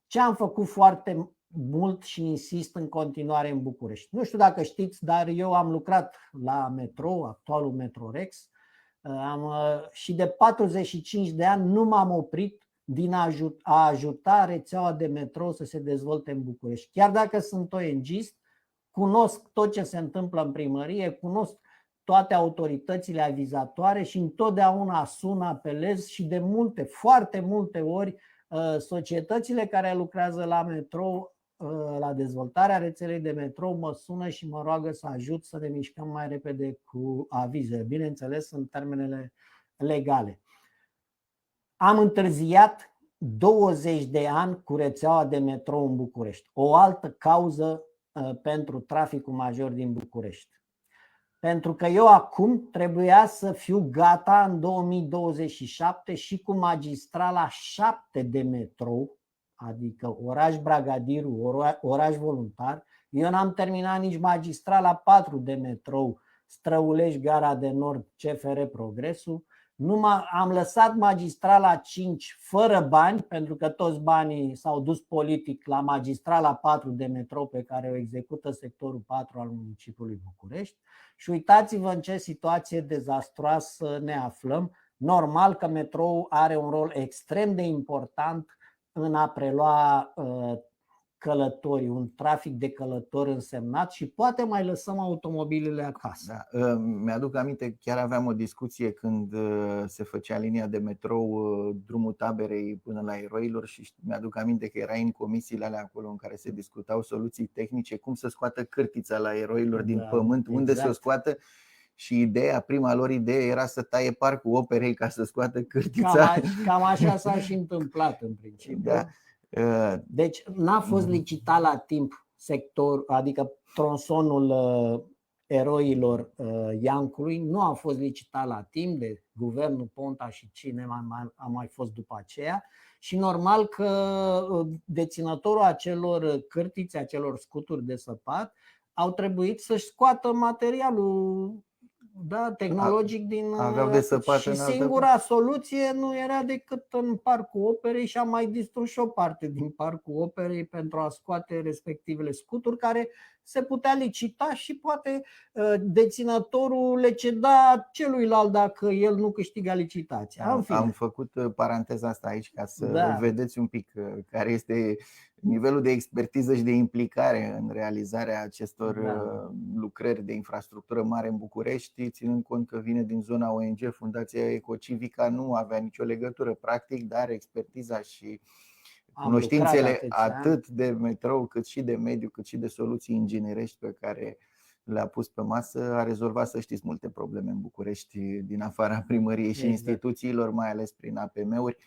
Ce am făcut foarte mult și insist în continuare în București? Nu știu dacă știți, dar eu am lucrat la metrou, actualul Metrorex, și de 45 de ani nu m-am oprit din a ajuta rețeaua de metrou să se dezvolte în București. Chiar dacă sunt ONG-ist, cunosc tot ce se întâmplă în primărie, cunosc toate autoritățile avizatoare și întotdeauna sun, apelez și de foarte multe ori societățile care lucrează la metrou, la dezvoltarea rețelei de metrou, mă sună și mă roagă să ajut să ne mișcăm mai repede cu avize, bineînțeles în termenele legale. Am întârziat 20 de ani cu rețeaua de metrou în București. O altă cauză pentru traficul major din București. Pentru că eu acum trebuia să fiu gata în 2027 și cu magistrala 7 de metrou, adică Oraș-Bragadiru, Oraș-Voluntar. Eu n-am terminat nici magistrala 4 de metrou, Străulești-Gara de Nord, CFR Progresul. Am lăsat magistrala 5 fără bani, pentru că toți banii s-au dus politic la magistrala 4 de metrou pe care o execută sectorul 4 al municipiului București. Și uitați-vă în ce situație dezastruoasă ne aflăm. Normal că metrou are un rol extrem de important în a prelua călătorii, un trafic de călători însemnat și poate mai lăsăm automobilele acasă. Da, mi-aduc aminte, chiar aveam o discuție când se făcea linia de metrou drumul Taberei până la Eroilor și mi-aduc aminte că era în comisiile alea acolo în care se discutau soluții tehnice, cum să scoată cârtița la Eroilor din pământ, unde să o scoată. Și prima lor idee era să taie Parcul Operei ca să scoată cârtița. Cam așa s-a și întâmplat în principiu. Da. Deci n-a fost licitat la timp adică tronsonul Eroilor Iancului, nu a fost licitat la timp de guvernul Ponta și cine a mai fost după aceea. Și normal că deținătorul acelor cârtițe, acelor scuturi de săpat, au trebuit să-și scoată materialul tehnologic din. Și singura soluție nu era decât în Parcul Operei și am mai distrus și o parte din Parcul Operei pentru a scoate respectivele scuturi care se putea licita și poate deținătorul le ceda celuilalt dacă el nu câștiga licitația. Am făcut paranteza asta aici ca să vedeți un pic care este nivelul de expertiză și de implicare în realizarea acestor lucrări de infrastructură mare în București, ținând cont că vine din zona ONG. Fundația Ecocivica nu avea nicio legătură practic, dar expertiza și cunoștințele atât de metrou, cât și de mediu, cât și de soluții inginerești pe care le-a pus pe masă, a rezolvat, să știți, multe probleme în București din afara primăriei și instituțiilor, mai ales prin APM-uri.